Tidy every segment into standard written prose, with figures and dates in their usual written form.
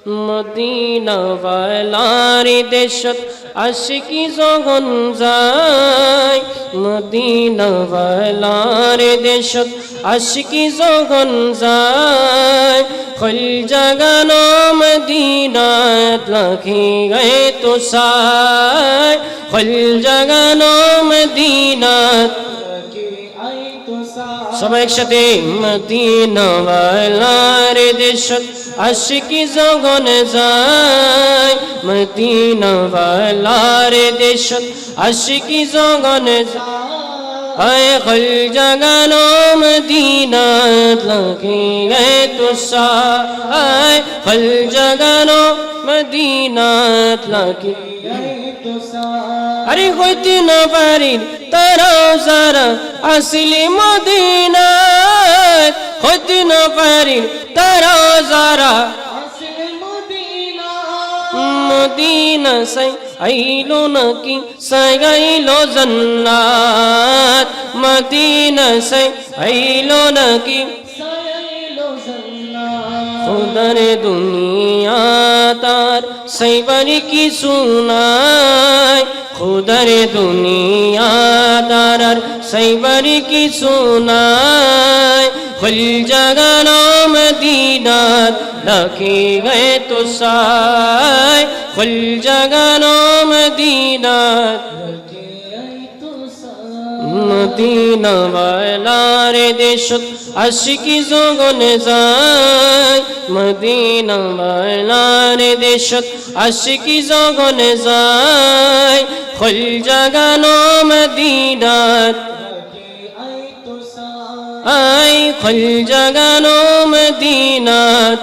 Medina ওয়ালার দেশত আশিকি যখন যায় মদিনা ওয়ালার দেশত আশিকি যখন যায় খল জাগানো মদিনাত লাখি গায়ে তো সায় খল জাগানো মদিনাত সবাই একসাথে মদিনা ওয়ালার দেশত আশিকি যখন যায় মদিনা ওয়ালার দেশত আশিকি যখন যায় খল জাগানো মদিনাত লাখি গায়ে তো সায় খল জাগানো মদিনাত লাখি আরে হইতে না পারি তারাও যারা আসিলি মদিনাত হইতে না পারি তারাও যারা আসিলি মদিনা সাই আইলো নাকি সাইগাইলো জান্নাত মদিনা সাই আইলো নাকি সাইগাইলো জান্নাত খুদার দুনিয়া তার সাইবারি কি সুনায় খুদার দুনিয়া তার সাইবারি কি সুনায় খুল জাগানো মদিনাত লাখি গয়ে তো সায় খুল জাগানো মদিনাত মদিনা ওয়ালার দেশত আশিকি যখন যায় মদিনা ওয়ালার দেশত আশিকি যখন যায় খুল জাগানো মদিনাত আই খুল জাগানো মদিনাত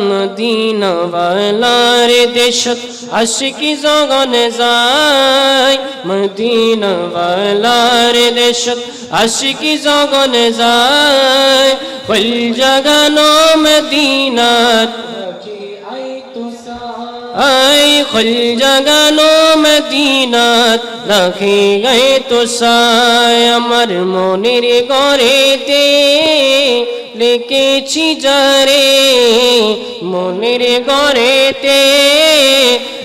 মদিনা ওয়ালার দেশত আশিকি যখন যায় মদিনা ওয়ালার দেশত আশিকি যখন যায় খুল জাগানো মদিনাত আই খুল জাগানো মদিনাত লাখি গায়ে তো সায় আমার মনের ঘরেতে লিখেছি যারে মনের ঘরেতে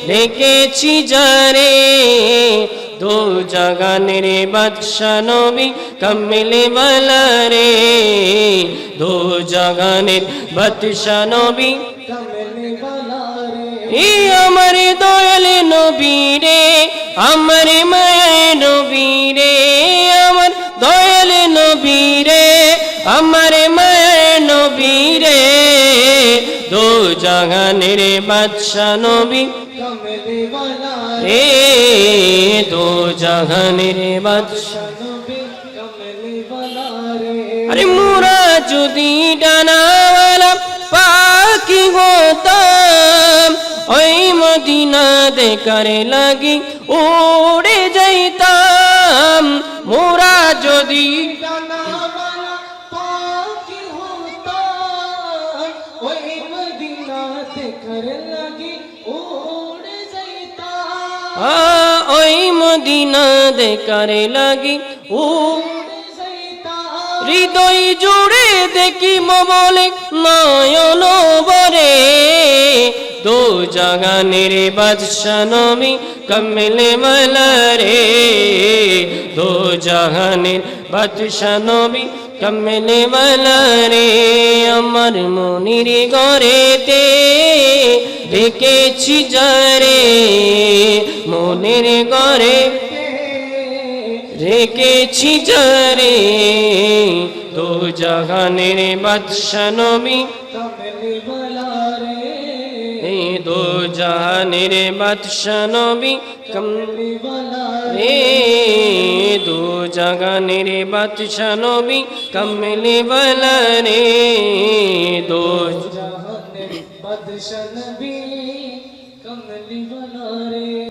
লিখেছি যারে দো জাগানের বাদশা নবী কামলে ওয়ালা রে দো জাগানের বাদশা নবী কামলে ওয়ালা রে আমার দয়াল নবী রে আমার মায়ের নবী রে আমার দয়াল নবী রে আমার মায়ের নবী রে দো জাহানের বাদশা নবী কামলে ওয়ালা রে দো জাহানের বাদশা নবী কামলে ওয়ালা রে আরে মোরা যদি ডানাওয়ালা পাখি হতাম ওই মদিনা দেখার লাগি উড়ে যাইতাম মোরা যদি ডানাওয়ালা পাখি হতাম ওই মদিনা দেখার লাগি উড়ে যাইতাম ওই মদিনা দেখার লাগি উড়ে যাইতাম হৃদয় জুড়ে দেখি মবলে নয়ন বরে দো জাহানের বাদশা নবী কামলে ওয়ালা রে দো জাহানের বাদশা নবী কামলে ওয়ালা রে আমার মনির ঘরেতে লিখেছি যারে মনের ঘরে রেখেছি যারে দো জাহানের বাদশা নবী কামলে ওয়ালা রে দো জাহানের বাদশা নবী কামলে ওয়ালা রে দো জাহানের বাদশা নবী কামলে ওয়ালা রে দো জাহানের বাদশা নবী কামলে ওয়ালা রে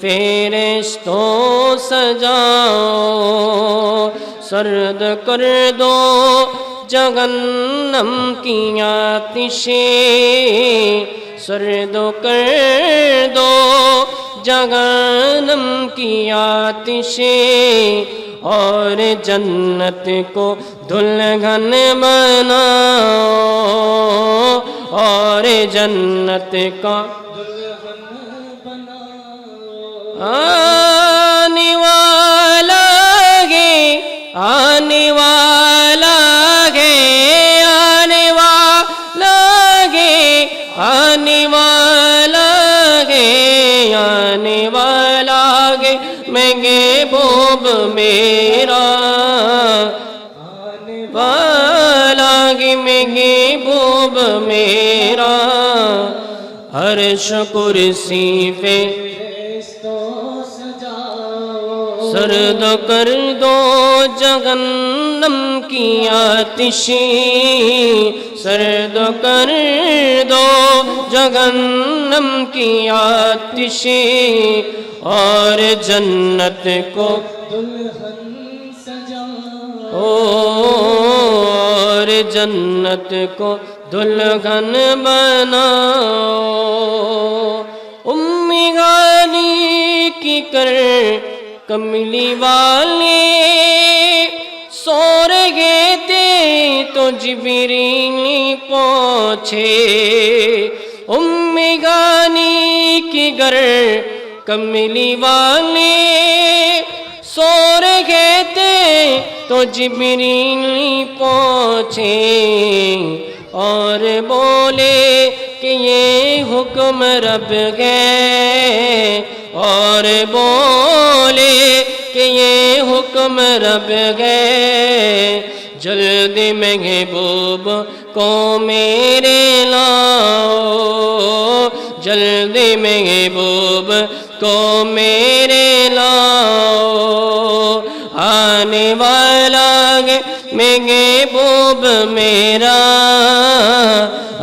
فرشتوں سجاؤ، سرد کر دو جہنم کی آتشیں، سرد کر دو جہنم کی آتشیں، اور جنت کو دلہن بناؤ، اور جنت کا آنے والا ہے، آنے والا ہے، آنے والا ہے، آنے والا ہے، آنے والا ہے محبوب میرا، آنے والا ہے محبوب میرا، عرش کرسی پہ سرد کر دو جہنم کی آتشیں، سرد کر دو جہنم کی آتشیں، اور جنت کو دلہن سجاؤ، اور جنت کو دلہن بناؤ۔ امی غانی کی کر کملی والے سو رہے تھے تو جبریل پہنچے، امی غانی کی گھر کملی والے سو رہے تھے تو جبریل پہنچے، اور بولے کہ یہ حکم رب ہے، اور بولے کہ یہ حکم رب ہے، جلدی محبوب کو میرے لاؤ، جلدی محبوب کو میرے لاؤ، آنے والا ہے محبوب میرا،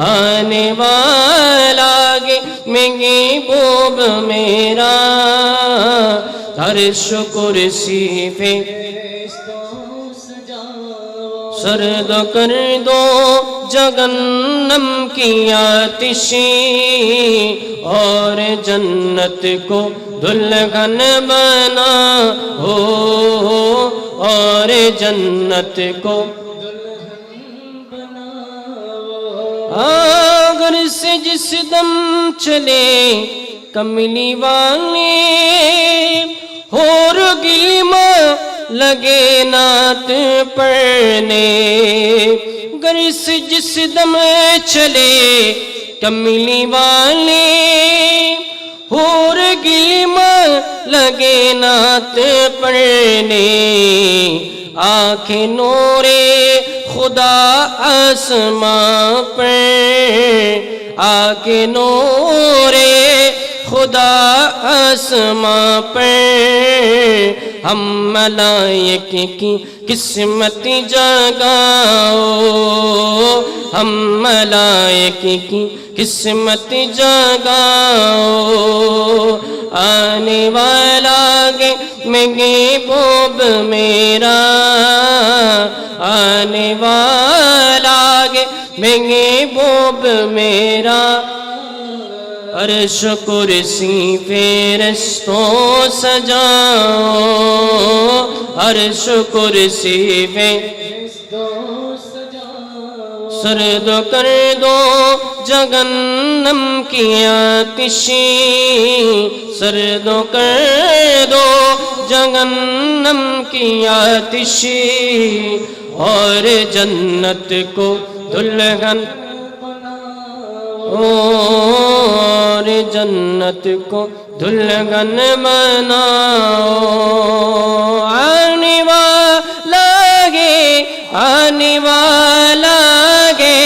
آنے والا ہے محبوب میرا، عرش کرسی پہ سرد کر دو جہنم کی آتشیں، اور جنت کو دلہن بناؤ، اور جنت کو اگر سے جس دم چلے کملی والے، ہور گلما لگے نعت پڑھنے، گر سے جس دم چلے کملی والے، ہور گلما لگے نعت پڑھنے، آنکھیں نورے خدا آسماں پر، آنکھیں نورے خدا آسماں پر، ہم ملائک کی قسمت جگاؤ، ہم ملائک کی قسمت جگاؤ، آنے والا ہے محبوب میرا، آنے والا ہے محبوب میرا، عرش کرسی فرشتوں سجاؤ، عرش کرسی فرشتوں سجاؤ، سرد کر دو جہنم کی آتشیں، سرد کر دو جہنم کی آتشیں، اور جنت کو دلہن، اور جنت کو دلہن بناؤ، آنے والا ہے، آنے والا ہے،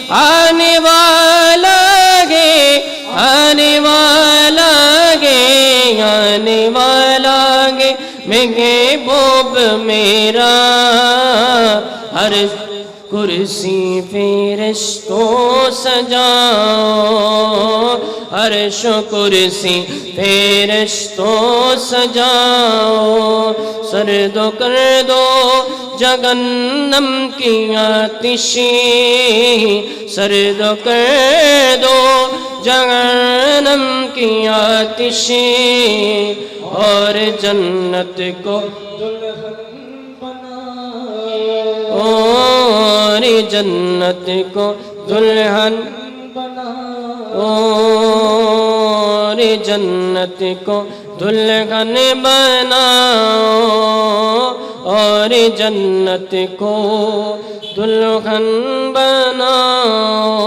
آنے والا ہے، آنے والا ہے، آنے والا ہے محبوب میرا، کرسی فرشتوں سجاؤ، عرش و کرسی فرشتوں سجاؤ، سرد کر دو جہنم کی آتشی، سرد کر دو جہنم کی آتشی، اور جنت کو اور جنت کو دلہن اور جنت کو دلہن بناؤ، اور جنت کو دلہن بناؤ،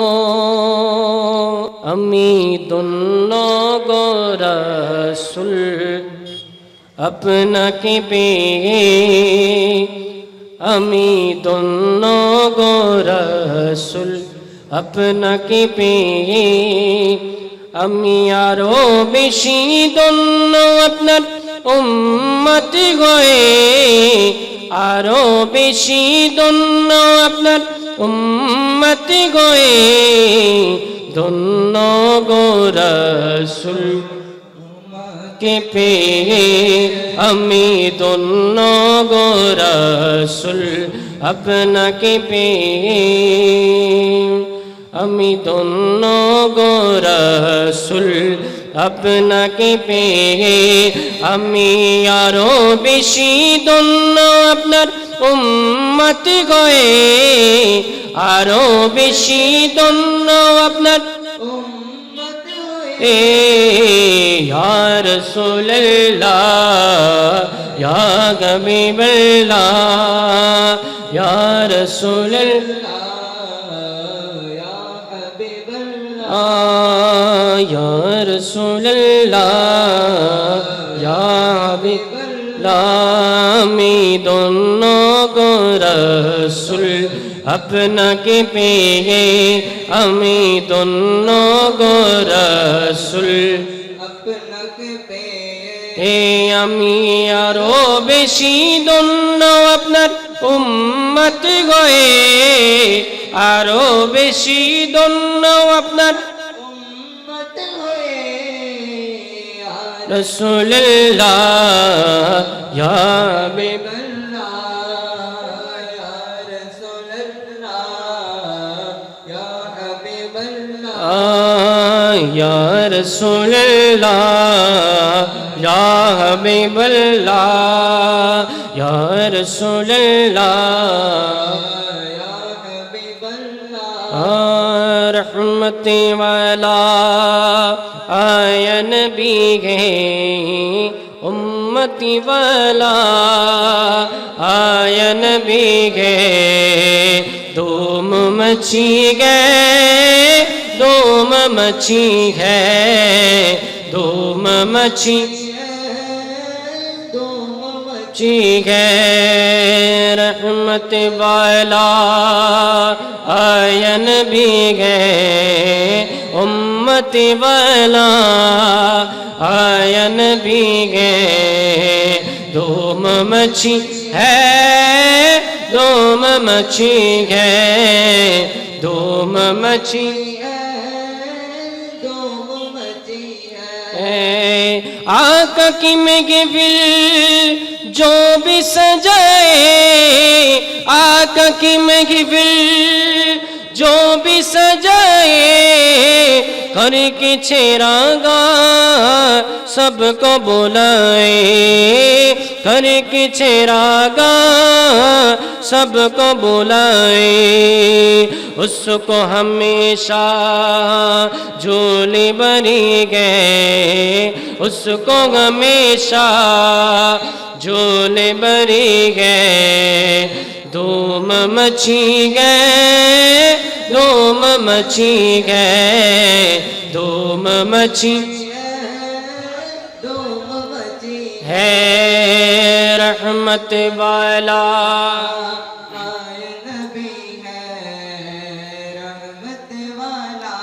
امید لوگو رسول اپنا کی پی، امید لوگو رسول اپنا کی پی، امیارو بشید আপনার উম্মত হয়ে، আরো বেশি ধন্য আপনার উম্মত হয়ে, ধন্য গো রাসূল কে পেয়ে, আমি ধন্য গো রাসূল আপনাকে পেয়ে, আমি ধন্য গো রাসূল আপনাকে পেয়ে, আমি আরো বেশি ধন্য আপনার উম্মত হয়ে, আরো বেশি ধন্য আপনার উম্মত হয়ে, ইয়া রাসূলুল্লাহ ইয়া হাবিবাল্লাহ, ইয়া রাসূলুল্লাহ یا رسول اللہ یا حبیب اللہ، میں دونوں کو رسول اپنا کے پیے، ہمیں دونوں کو رسول اپنا کے پیے، আমি আরো বেশি ধন্য আপনার উম্মত হয়ে, আরো বেশি ধন্য আপনার উম্মত হয়ে, রাসূলুল্লাহ ইয়া হাবিবাল্লাহ, ইয়া রাসূলুল্লাহ ইয়া হাবিবাল্লাহ, ইয়া রাসূলুল্লাহ ইয়া হাবিবাল্লাহ, ইয়া রাসূলুল্লাহ رحمت والا آیا نبی ہے، امتی والا آیا نبی ہے، دوم مچھی گئے دوم مچھی ہے، دوم مچھی ہے، رحمت والا آیا نبی ہے، امت والا آیا نبی ہے، دوم مچھی ہے دوم مچھی ہے، دوم مچھی ہے، آقا کی محفل جو بھی سجائے، آقا کی محفل جو بھی سجائے، کر کے چراغاں سب کو بلائے، کر کے چراغاں سب کو بلائے، اس کو ہمیشہ جھولی بھری گئے، اس کو ہمیشہ جھولی بھری گئے، دوم مچھی گئے دوم مچھی گئے، دوم مچھی ہے، رحمت والا آیا نبی ہے، رحمت والا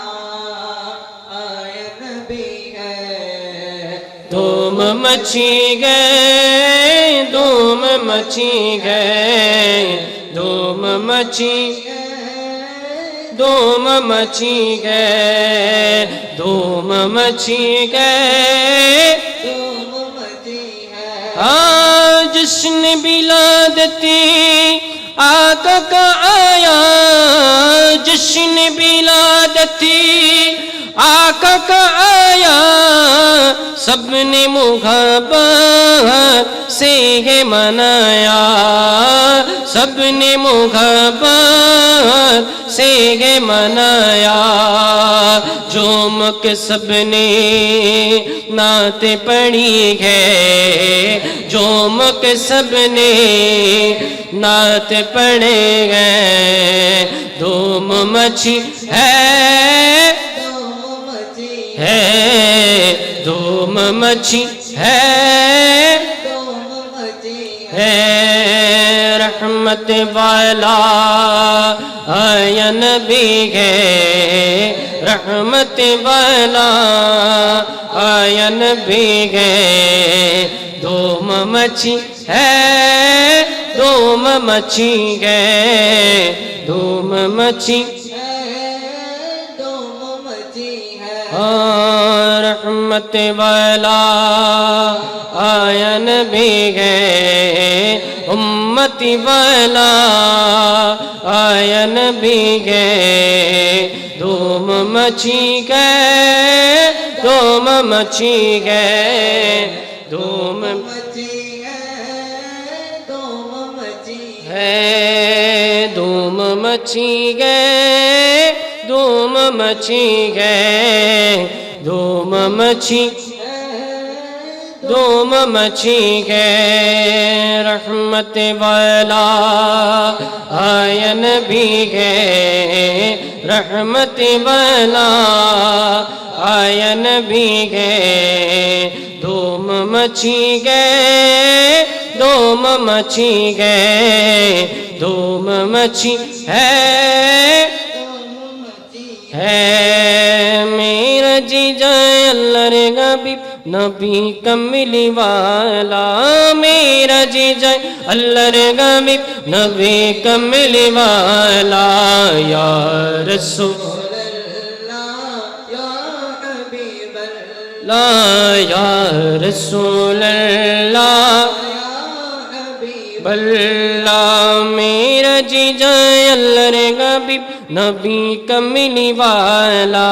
آیا نبی ہے، دوم مچھی گئے دوم مچی گئے دھوم مچی دھوم مچی گئے دھوم مچی گئے جشن ولادتی آقا کا آیا جشن ولادتی آقا کا آیا سب نے محبت سے یہ منایا سب نے محبت سے یہ منایا جوم کے سب نے نعت پڑھی ہے جوم کے سب نے نعت پڑھے گئے دھوم مچی ہے دھوم مچی ہے رحمت والا آیا نبی ہے رحمت والا آیا نبی ہے دھوم مچی ہے دھوم مچی ہے دھوم مچی رحمت والا آیا نبی ہے امتی والا آیا نبی ہے دھوم مچی گئے دھوم مچی گئے دھوم ہے دھوم مچی گئے دھوم مچی گئے دھوم مچی دھوم مچی گئے رحمت والا آیا نبی ہے رحمت والا آیا نبی ہے دھوم مچی گئے دھوم مچی گئے دھوم مچی ہے میرا جیجا اللہ رے غبی نبی کملی والا میرا جیجا اللہ رے غبی نبی کملی والا یا رسول اللہ یا حبیب اللہ یا رسول اللہ اللہ میرا جیجا اللہ رے غبی نبی کملی والا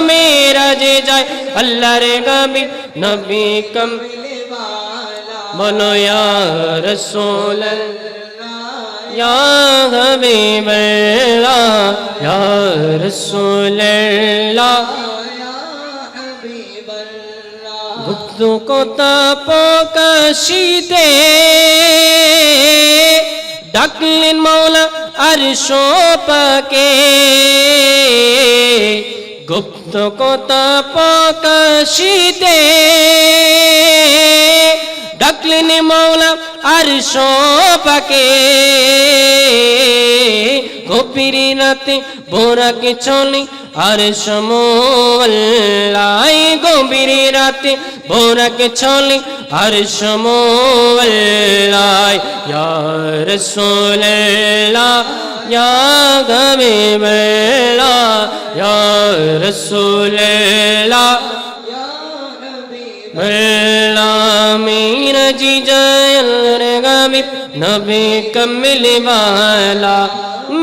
میرا جیجا اللہ رے غبی نبی کملی والا بولو یا رسول اللہ یا حبیب اللہ یا رسول اللہ گفتو کو تاپو کشیدے ڈاکلین مولا عرشوں پاکے گفتو کو تاپو کشیدے ڈاکلین مولا عرشوں پاکے گوپیری راتے بورا کے چولی عرش مولائی گوپیری راتے بورا کے چولی عرش مولائی یا رسول اللہ یا حبیب اللہ یا رسول اللہ اللہ میرا جیجا اللہ رے غبی نبی کملی والا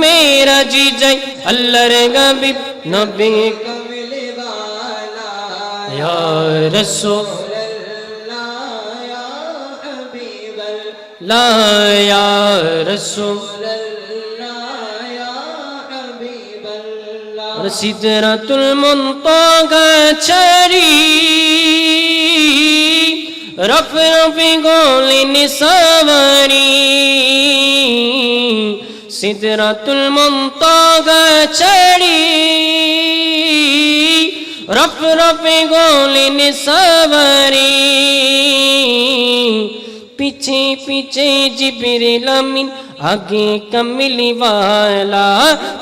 میرا جیجا اللہ رے غبی نبی کملی والا یا رسول اللہ یا حبیب اللہ یا رسول اللہ یا حبیب اللہ سدرۃ المنتہی چری رف رف گولین سواری سدرۃ المنتہی چڑھی رف رف گولین سواری پیچھے پیچھے جبریل امین آگے کملی والا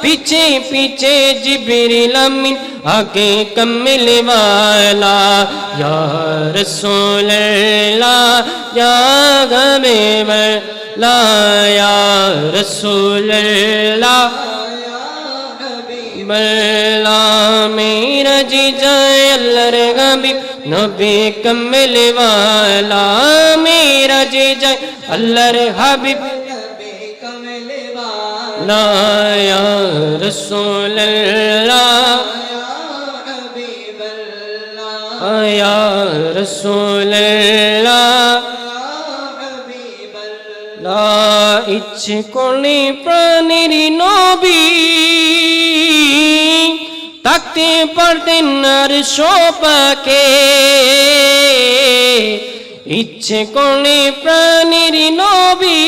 پیچھے پیچھے جبریل امین آگے کملی والا یا رسول اللہ یا حبیب اللہ یا رسول اللہ بلا میرا جی جائے اللہ رے حبیب نبی کمل والا میرا جی جائے اللہ رے حبیب نبی کمل والا یا رسول اللہ یا رسول اللہ لا ইচ্ছে প্রাণের নবী থাকতে পারতেন আর শোপাকে ইচ্ছে করলে প্রাণের নবী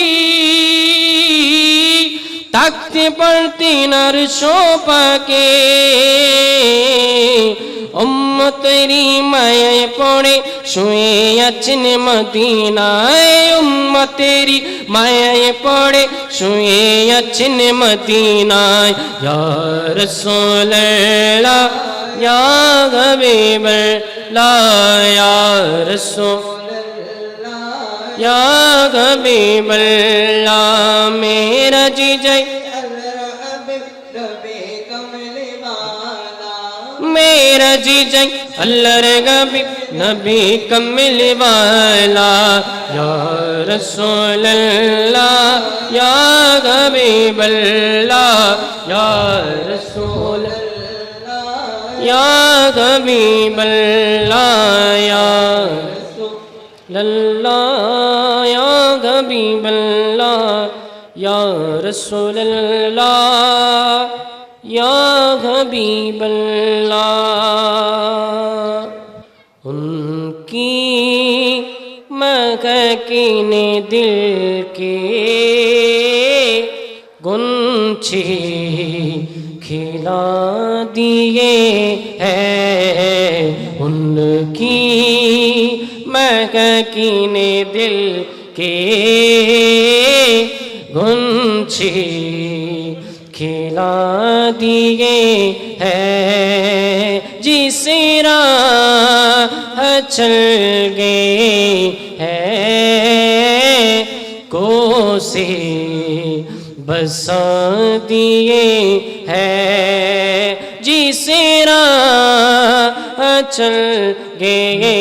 থাকতে পারতেন আর শোপাকে উম্মতেরি মায়ায় পড়ে শুয়ে আছেন মদিনায় উম্মতেরি মায়ায় পড়ে শুয়ে আছেন মদিনায় ইয়া রাসূলুল্লাহ ইয়া হাবিবাল্লাহ ইয়া রাসূলুল্লাহ ইয়া হাবিবাল্লাহ মেরা জি যাই میرا جی جائے اللہ رے حبیب نبی کمل والا یا رسول اللہ یا حبیب اللہ یا رسول اللہ یا حبیب اللہ یا رسول اللہ یا حبیب اللہ یا رسول اللہ یا حبیب اللہ ان کی مہکین دل کے گنچے کھلا دیے ہیں ان کی مہکین دل کے گنچے کھلا دیے ہیں جس راہ چل گئے ہیں کو سے بسا دیے ہیں جس راہ چل گئے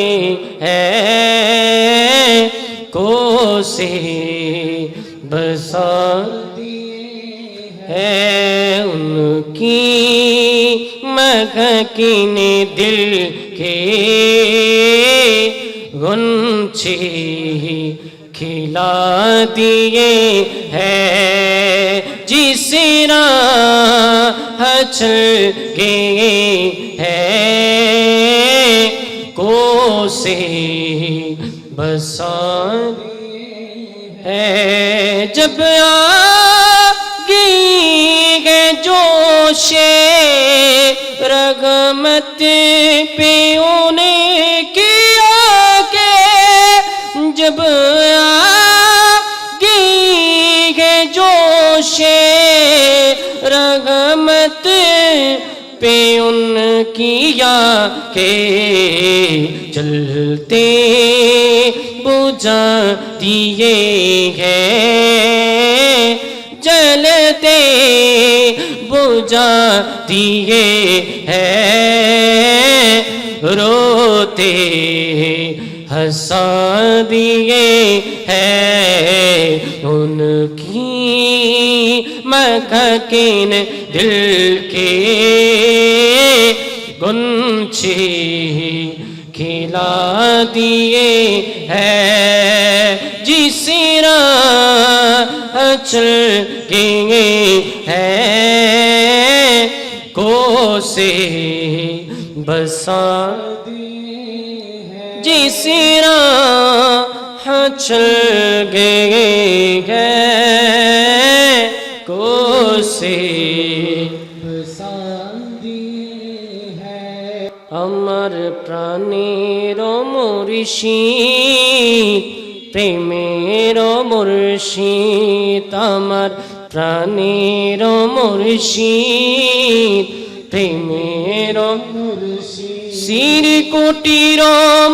ہیں کو سے بسا ہے ان کی مہکین دل کے غنچے کھلا دیے ہیں جس راہ چل گئے ہیں کو سے بسا ہے جب جوش رغمت پہ انہیں کیا کہ جب آگی ہے جوش رغمت پہ ان کیا کہ جلتے بجھا دیے ہیں جلتے بجھا دیے ہیں روتے ہنسا دیے ہیں ان کی مہکین دل کے گنچے کھلا دیے ہیں جس راہ چل گئے ہیں کو سے بسا جس راہ چل گئے ہیں کو سے بسا আমার প্রাণের মুর্শিদ প্রেমের মুর্শিদ আমার প্রাণের মুর্শিদ প্রেমের শির কোটির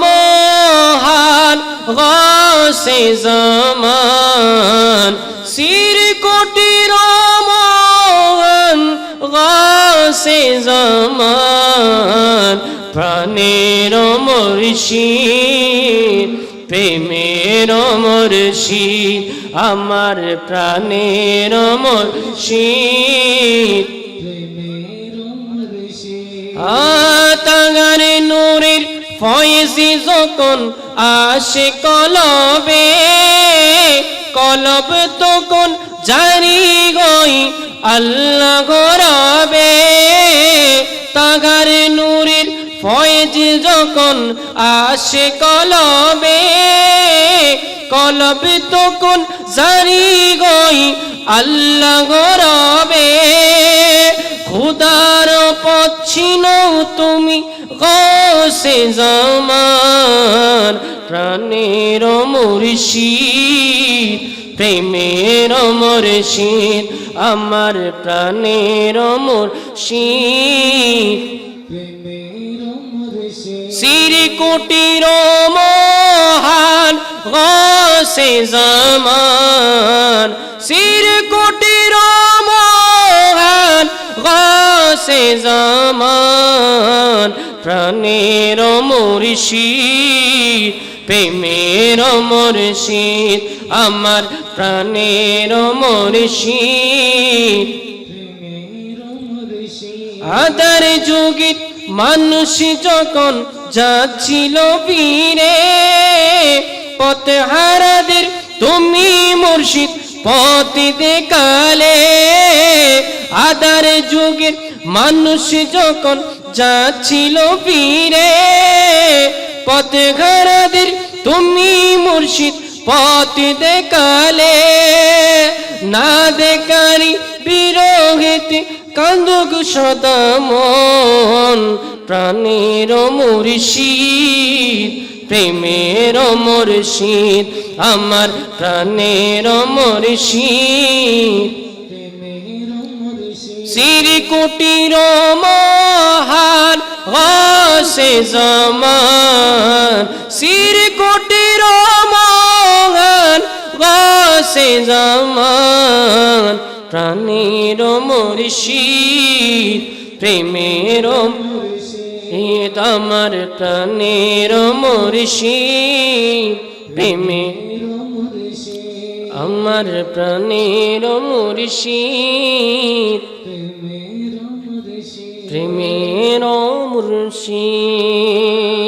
মহান গাসে জামান শির কোটির মহান গাসে জামান প্রাণের মুর্শিদ প্রেমের মুর্শিদ আমার প্রাণের মুর্শিদ তাগার নূরের ফয়েজি যখন আসে কলবে কলব তখন জারি গই আল্লাহ গরাবে তাগার নূরের ফয়েজ যখন আসে কলবে কলব তখন জারি গই আল্লাহ গরাবে খুদার পচ্ছিন তুমি গাসে জামান প্রাণের মুর্শিদ প্রেমের মুর্শিদ আমার প্রাণের মুর্শিদ শির কোটির মহান গাসে জামান শির কোটির মহান গাসে জামান প্রাণের মুর্শিদ প্রেমের মুর্শিদ আমার প্রাণের মুর্শিদ আদার যুগে মানুষ যখন যাচ্ছিল বীরে পথে হারাদের তুমি মুর্শিদ পথ দেখালে আদার যুগের মানুষ যখন যাচ্ছিল বীরে পথে হারাদের তুমি মুর্শিদ পথ দেখালে না দেখারি বিরোহিতে কান্দুক সদা মন প্রাণের মুর্শিদ প্রেমের মুর্শিদ আমার প্রাণের মুর্শিদ শির কোটির মহান গাসে জামান শির কোটির মহান গাসে জামান প্রাণের মুর্শিদ প্রেমের মুর্শিদ আমার প্রাণের মুর্শিদ প্রেমের আমার প্রাণের মুর্শিদ প্রেমের মুর্শিদ